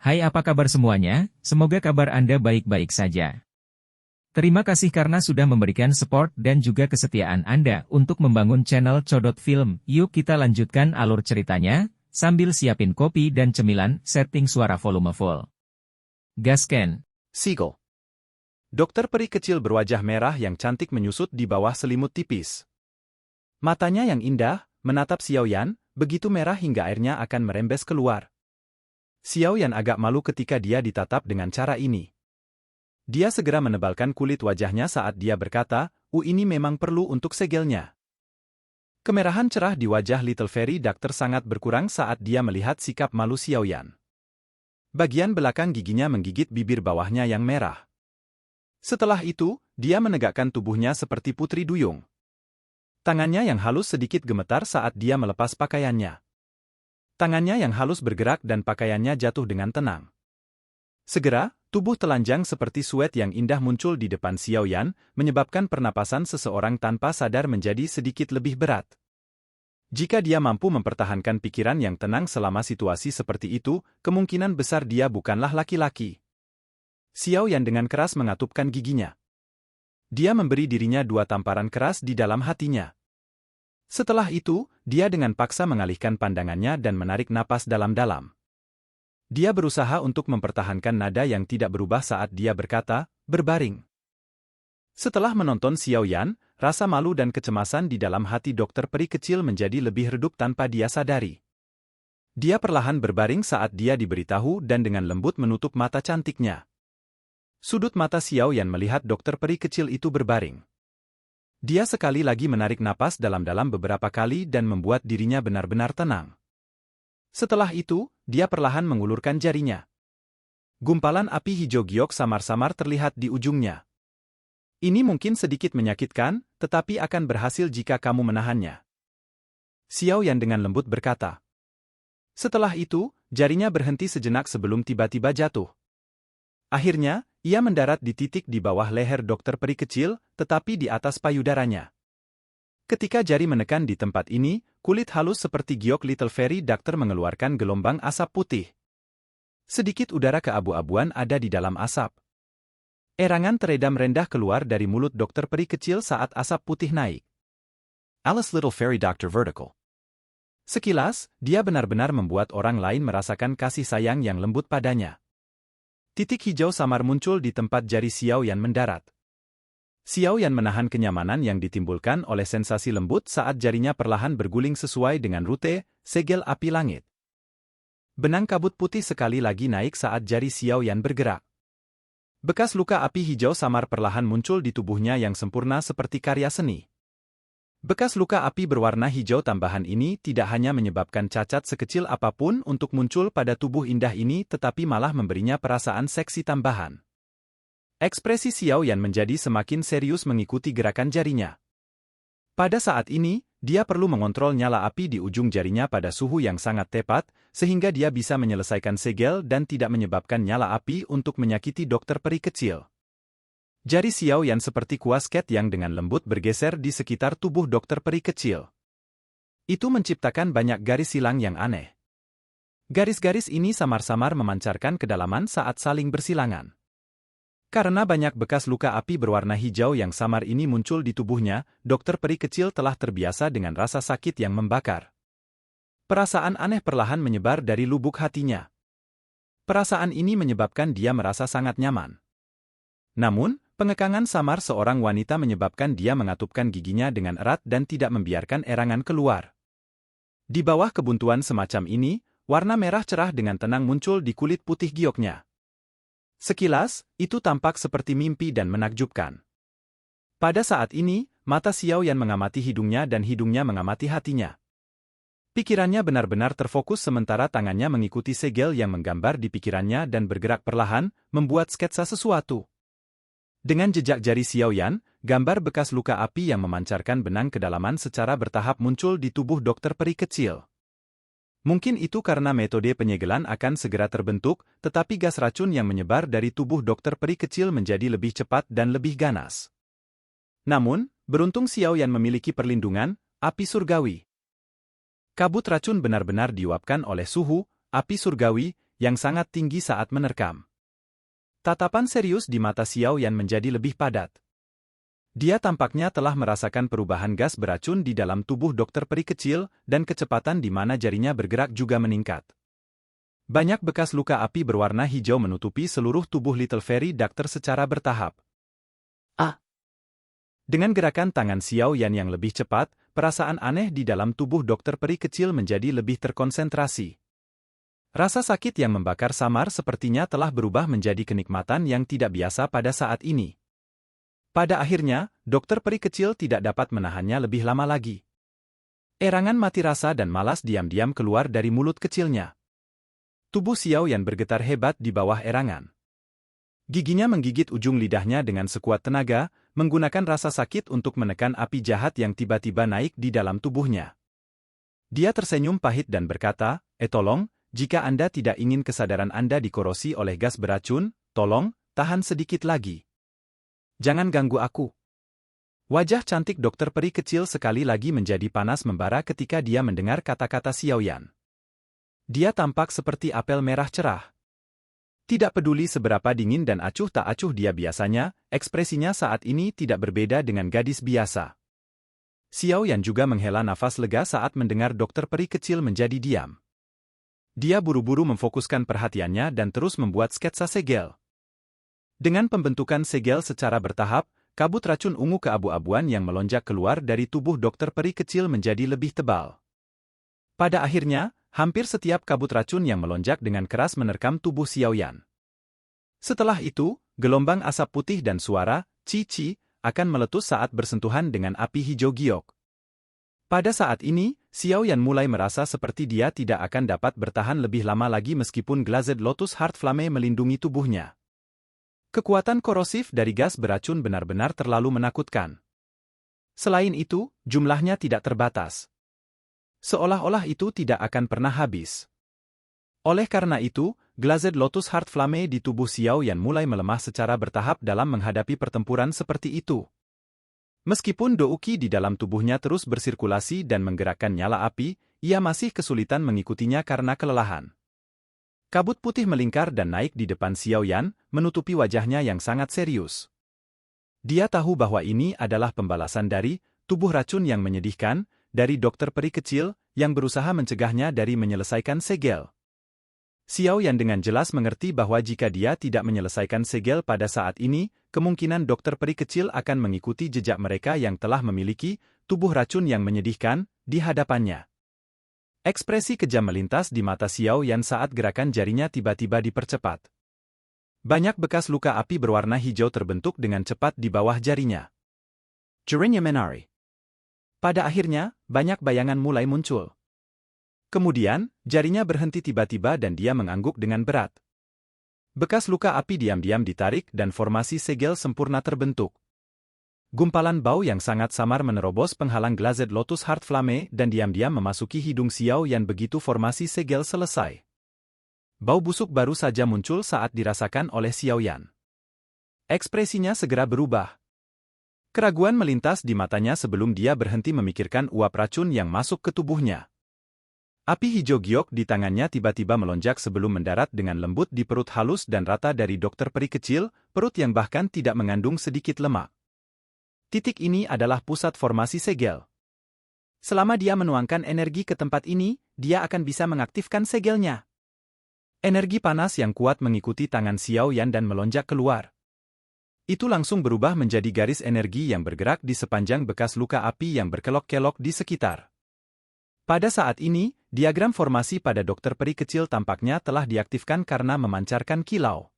Hai, apa kabar semuanya? Semoga kabar Anda baik-baik saja. Terima kasih karena sudah memberikan support dan juga kesetiaan Anda untuk membangun channel Codot Film. Yuk kita lanjutkan alur ceritanya, sambil siapin kopi dan cemilan, setting suara volume full. Gasken. Seagull. Dokter peri kecil berwajah merah yang cantik menyusut di bawah selimut tipis. Matanya yang indah, menatap Xiaoyan, begitu merah hingga airnya akan merembes keluar. Xiaoyan agak malu ketika dia ditatap dengan cara ini. Dia segera menebalkan kulit wajahnya saat dia berkata, ini memang perlu untuk segelnya. Kemerahan cerah di wajah Little Fairy Doctor sangat berkurang saat dia melihat sikap malu Xiaoyan. Bagian belakang giginya menggigit bibir bawahnya yang merah. Setelah itu, dia menegakkan tubuhnya seperti putri duyung. Tangannya yang halus sedikit gemetar saat dia melepas pakaiannya. Tangannya yang halus bergerak dan pakaiannya jatuh dengan tenang. Segera, tubuh telanjang seperti suet yang indah muncul di depan Xiaoyan, menyebabkan pernapasan seseorang tanpa sadar menjadi sedikit lebih berat. Jika dia mampu mempertahankan pikiran yang tenang selama situasi seperti itu, kemungkinan besar dia bukanlah laki-laki. Xiaoyan dengan keras mengatupkan giginya. Dia memberi dirinya 2 tamparan keras di dalam hatinya. Setelah itu, dia dengan paksa mengalihkan pandangannya dan menarik napas dalam-dalam. Dia berusaha untuk mempertahankan nada yang tidak berubah saat dia berkata, berbaring. Setelah menonton Xiaoyan, rasa malu dan kecemasan di dalam hati dokter peri kecil menjadi lebih redup tanpa dia sadari. Dia perlahan berbaring saat dia diberitahu dan dengan lembut menutup mata cantiknya. Sudut mata Xiaoyan melihat dokter peri kecil itu berbaring. Dia sekali lagi menarik napas dalam-dalam beberapa kali dan membuat dirinya benar-benar tenang. Setelah itu, dia perlahan mengulurkan jarinya. Gumpalan api hijau giok samar-samar terlihat di ujungnya. Ini mungkin sedikit menyakitkan, tetapi akan berhasil jika kamu menahannya. Xiaoyan dengan lembut berkata. Setelah itu, jarinya berhenti sejenak sebelum tiba-tiba jatuh. Akhirnya, ia mendarat di titik di bawah leher dokter peri kecil, tetapi di atas payudaranya. Ketika jari menekan di tempat ini, kulit halus seperti giok Little Fairy Doctor mengeluarkan gelombang asap putih. Sedikit udara keabu-abuan ada di dalam asap. Erangan teredam rendah keluar dari mulut dokter peri kecil saat asap putih naik. Alice Little Fairy Doctor Vertical. Sekilas, dia benar-benar membuat orang lain merasakan kasih sayang yang lembut padanya. Titik hijau samar muncul di tempat jari Xiaoyan mendarat. Xiaoyan menahan kenyamanan yang ditimbulkan oleh sensasi lembut saat jarinya perlahan berguling sesuai dengan rute segel api langit. Benang kabut putih sekali lagi naik saat jari Xiaoyan bergerak. Bekas luka api hijau samar perlahan muncul di tubuhnya yang sempurna seperti karya seni. Bekas luka api berwarna hijau tambahan ini tidak hanya menyebabkan cacat sekecil apapun untuk muncul pada tubuh indah ini tetapi malah memberinya perasaan seksi tambahan. Ekspresi Xiaoyan menjadi semakin serius mengikuti gerakan jarinya. Pada saat ini, dia perlu mengontrol nyala api di ujung jarinya pada suhu yang sangat tepat, sehingga dia bisa menyelesaikan segel dan tidak menyebabkan nyala api untuk menyakiti dokter peri kecil. Jari Xiaoyan seperti kuas ket yang dengan lembut bergeser di sekitar tubuh dokter peri kecil. Itu menciptakan banyak garis silang yang aneh. Garis-garis ini samar-samar memancarkan kedalaman saat saling bersilangan. Karena banyak bekas luka api berwarna hijau yang samar ini muncul di tubuhnya, dokter peri kecil telah terbiasa dengan rasa sakit yang membakar. Perasaan aneh perlahan menyebar dari lubuk hatinya. Perasaan ini menyebabkan dia merasa sangat nyaman. Namun, pengekangan samar seorang wanita menyebabkan dia mengatupkan giginya dengan erat dan tidak membiarkan erangan keluar. Di bawah kebuntuan semacam ini, warna merah cerah dengan tenang muncul di kulit putih gioknya. Sekilas, itu tampak seperti mimpi dan menakjubkan. Pada saat ini, mata Xiaoyan mengamati hidungnya dan hidungnya mengamati hatinya. Pikirannya benar-benar terfokus sementara tangannya mengikuti segel yang menggambar di pikirannya dan bergerak perlahan, membuat sketsa sesuatu. Dengan jejak jari Xiaoyan, gambar bekas luka api yang memancarkan benang kedalaman secara bertahap muncul di tubuh dokter peri kecil. Mungkin itu karena metode penyegelan akan segera terbentuk, tetapi gas racun yang menyebar dari tubuh dokter peri kecil menjadi lebih cepat dan lebih ganas. Namun, beruntung Xiaoyan memiliki perlindungan, api surgawi. Kabut racun benar-benar diuapkan oleh suhu, api surgawi, yang sangat tinggi saat menerkam. Tatapan serius di mata Xiao Yan menjadi lebih padat. Dia tampaknya telah merasakan perubahan gas beracun di dalam tubuh dokter peri kecil, dan kecepatan di mana jarinya bergerak juga meningkat. Banyak bekas luka api berwarna hijau menutupi seluruh tubuh Little Fairy Doctor secara bertahap. Dengan gerakan tangan Xiao Yan yang lebih cepat, perasaan aneh di dalam tubuh dokter peri kecil menjadi lebih terkonsentrasi. Rasa sakit yang membakar samar sepertinya telah berubah menjadi kenikmatan yang tidak biasa pada saat ini. Pada akhirnya, dokter peri kecil tidak dapat menahannya lebih lama lagi. Erangan mati rasa dan malas diam-diam keluar dari mulut kecilnya. Tubuh Xiao Yan bergetar hebat di bawah erangan. Giginya menggigit ujung lidahnya dengan sekuat tenaga, menggunakan rasa sakit untuk menekan api jahat yang tiba-tiba naik di dalam tubuhnya. Dia tersenyum pahit dan berkata, tolong, jika Anda tidak ingin kesadaran Anda dikorosi oleh gas beracun, tolong, tahan sedikit lagi. Jangan ganggu aku. Wajah cantik dokter peri kecil sekali lagi menjadi panas membara ketika dia mendengar kata-kata Xiao Yan. Dia tampak seperti apel merah cerah. Tidak peduli seberapa dingin dan acuh tak acuh dia biasanya, ekspresinya saat ini tidak berbeda dengan gadis biasa. Xiao Yan juga menghela nafas lega saat mendengar dokter peri kecil menjadi diam. Dia buru-buru memfokuskan perhatiannya dan terus membuat sketsa segel. Dengan pembentukan segel secara bertahap, kabut racun ungu keabu-abuan yang melonjak keluar dari tubuh dokter peri kecil menjadi lebih tebal. Pada akhirnya, hampir setiap kabut racun yang melonjak dengan keras menerkam tubuh Xiao Yan. Setelah itu, gelombang asap putih dan suara "ci-ci" akan meletus saat bersentuhan dengan api hijau giok. Pada saat ini, Xiao Yan mulai merasa seperti dia tidak akan dapat bertahan lebih lama lagi meskipun Glazed Lotus Heart Flame melindungi tubuhnya. Kekuatan korosif dari gas beracun benar-benar terlalu menakutkan. Selain itu, jumlahnya tidak terbatas. Seolah-olah itu tidak akan pernah habis. Oleh karena itu, Glazed Lotus Heart Flame di tubuh Xiao Yan mulai melemah secara bertahap dalam menghadapi pertempuran seperti itu. Meskipun douki di dalam tubuhnya terus bersirkulasi dan menggerakkan nyala api, ia masih kesulitan mengikutinya karena kelelahan. Kabut putih melingkar dan naik di depan Xiao Yan, menutupi wajahnya yang sangat serius. Dia tahu bahwa ini adalah pembalasan dari tubuh racun yang menyedihkan, dari dokter peri kecil, yang berusaha mencegahnya dari menyelesaikan segel. Xiao Yan dengan jelas mengerti bahwa jika dia tidak menyelesaikan segel pada saat ini, kemungkinan dokter peri kecil akan mengikuti jejak mereka yang telah memiliki tubuh racun yang menyedihkan di hadapannya. Ekspresi kejam melintas di mata Xiao Yan saat gerakan jarinya tiba-tiba dipercepat. Banyak bekas luka api berwarna hijau terbentuk dengan cepat di bawah jarinya. Jarinya menari. Pada akhirnya, banyak bayangan mulai muncul. Kemudian, jarinya berhenti tiba-tiba dan dia mengangguk dengan berat. Bekas luka api diam-diam ditarik dan formasi segel sempurna terbentuk. Gumpalan bau yang sangat samar menerobos penghalang Glazed Lotus Heart Flame dan diam-diam memasuki hidung Xiao Yan begitu formasi segel selesai. Bau busuk baru saja muncul saat dirasakan oleh Xiao Yan. Ekspresinya segera berubah. Keraguan melintas di matanya sebelum dia berhenti memikirkan uap racun yang masuk ke tubuhnya. Api hijau giok di tangannya tiba-tiba melonjak sebelum mendarat dengan lembut di perut halus dan rata dari dokter peri kecil, perut yang bahkan tidak mengandung sedikit lemak. Titik ini adalah pusat formasi segel. Selama dia menuangkan energi ke tempat ini, dia akan bisa mengaktifkan segelnya. Energi panas yang kuat mengikuti tangan Xiao Yan dan melonjak keluar. Itu langsung berubah menjadi garis energi yang bergerak di sepanjang bekas luka api yang berkelok-kelok di sekitar. Pada saat ini, diagram formasi pada dokter peri kecil tampaknya telah diaktifkan karena memancarkan kilau.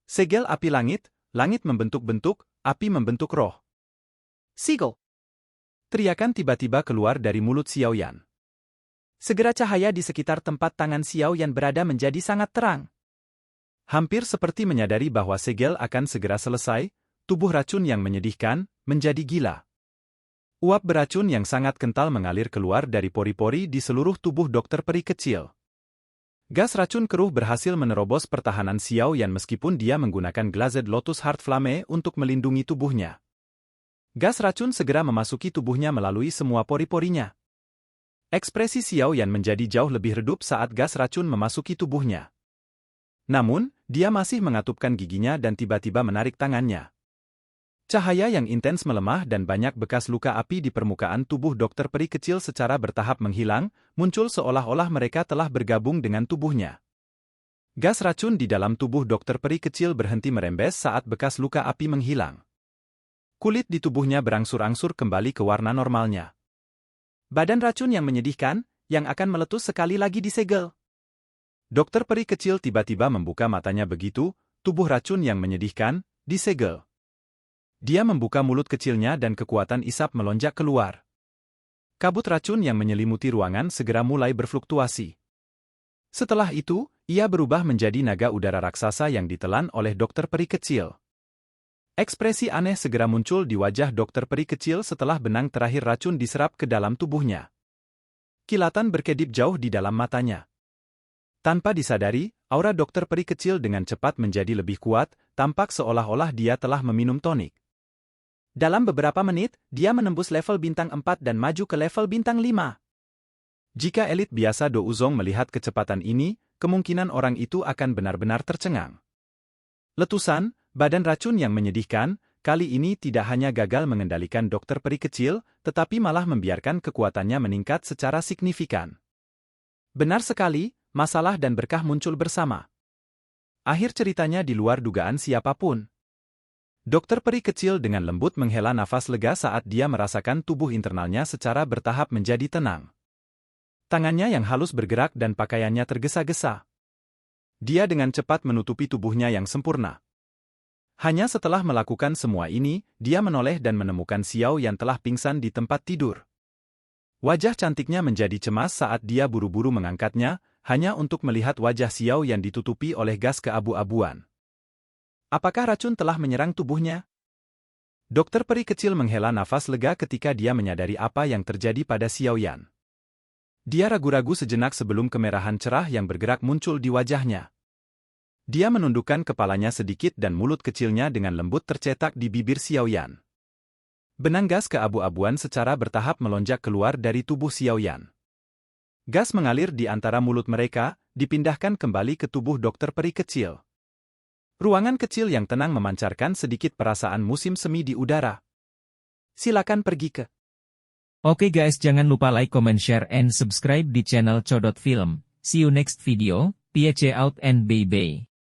Segel api langit, langit membentuk-bentuk, api membentuk roh. Sigil! Teriakan tiba-tiba keluar dari mulut Xiao Yan. Segera cahaya di sekitar tempat tangan Xiao Yan berada menjadi sangat terang. Hampir seperti menyadari bahwa segel akan segera selesai, tubuh racun yang menyedihkan menjadi gila. Uap beracun yang sangat kental mengalir keluar dari pori-pori di seluruh tubuh dokter peri kecil. Gas racun keruh berhasil menerobos pertahanan Xiao Yan meskipun dia menggunakan Glazed Lotus Heart Flame untuk melindungi tubuhnya. Gas racun segera memasuki tubuhnya melalui semua pori-porinya. Ekspresi Xiao Yan menjadi jauh lebih redup saat gas racun memasuki tubuhnya. Namun, dia masih mengatupkan giginya dan tiba-tiba menarik tangannya. Cahaya yang intens melemah dan banyak bekas luka api di permukaan tubuh dokter peri kecil secara bertahap menghilang, muncul seolah-olah mereka telah bergabung dengan tubuhnya. Gas racun di dalam tubuh dokter peri kecil berhenti merembes saat bekas luka api menghilang. Kulit di tubuhnya berangsur-angsur kembali ke warna normalnya. Badan racun yang menyedihkan, yang akan meletus sekali lagi disegel. Dokter peri kecil tiba-tiba membuka matanya begitu, tubuh racun yang menyedihkan, disegel. Dia membuka mulut kecilnya dan kekuatan isap melonjak keluar. Kabut racun yang menyelimuti ruangan segera mulai berfluktuasi. Setelah itu, ia berubah menjadi naga udara raksasa yang ditelan oleh dokter peri kecil. Ekspresi aneh segera muncul di wajah dokter peri kecil setelah benang terakhir racun diserap ke dalam tubuhnya. Kilatan berkedip jauh di dalam matanya. Tanpa disadari, aura dokter peri kecil dengan cepat menjadi lebih kuat, tampak seolah-olah dia telah meminum tonik. Dalam beberapa menit, dia menembus level bintang 4 dan maju ke level bintang 5. Jika elit biasa Do Uzong melihat kecepatan ini, kemungkinan orang itu akan benar-benar tercengang. Letusan, badan racun yang menyedihkan, kali ini tidak hanya gagal mengendalikan dokter peri kecil, tetapi malah membiarkan kekuatannya meningkat secara signifikan. Benar sekali, masalah dan berkah muncul bersama. Akhir ceritanya di luar dugaan siapapun. Dokter peri kecil dengan lembut menghela nafas lega saat dia merasakan tubuh internalnya secara bertahap menjadi tenang. Tangannya yang halus bergerak dan pakaiannya tergesa-gesa. Dia dengan cepat menutupi tubuhnya yang sempurna. Hanya setelah melakukan semua ini, dia menoleh dan menemukan Xiao yang telah pingsan di tempat tidur. Wajah cantiknya menjadi cemas saat dia buru-buru mengangkatnya, hanya untuk melihat wajah Xiao yang ditutupi oleh gas keabu-abuan. Apakah racun telah menyerang tubuhnya? Dokter peri kecil menghela nafas lega ketika dia menyadari apa yang terjadi pada Xiaoyan. Dia ragu-ragu sejenak sebelum kemerahan cerah yang bergerak muncul di wajahnya. Dia menundukkan kepalanya sedikit dan mulut kecilnya dengan lembut tercetak di bibir Xiaoyan. Benang gas keabu-abuan secara bertahap melonjak keluar dari tubuh Xiaoyan. Gas mengalir di antara mulut mereka, dipindahkan kembali ke tubuh dokter peri kecil. Ruangan kecil yang tenang memancarkan sedikit perasaan musim semi di udara. Silakan pergi ke. Oke guys, jangan lupa like, comment, share, and subscribe di channel Codot Film. See you next video, peace out and bye-bye.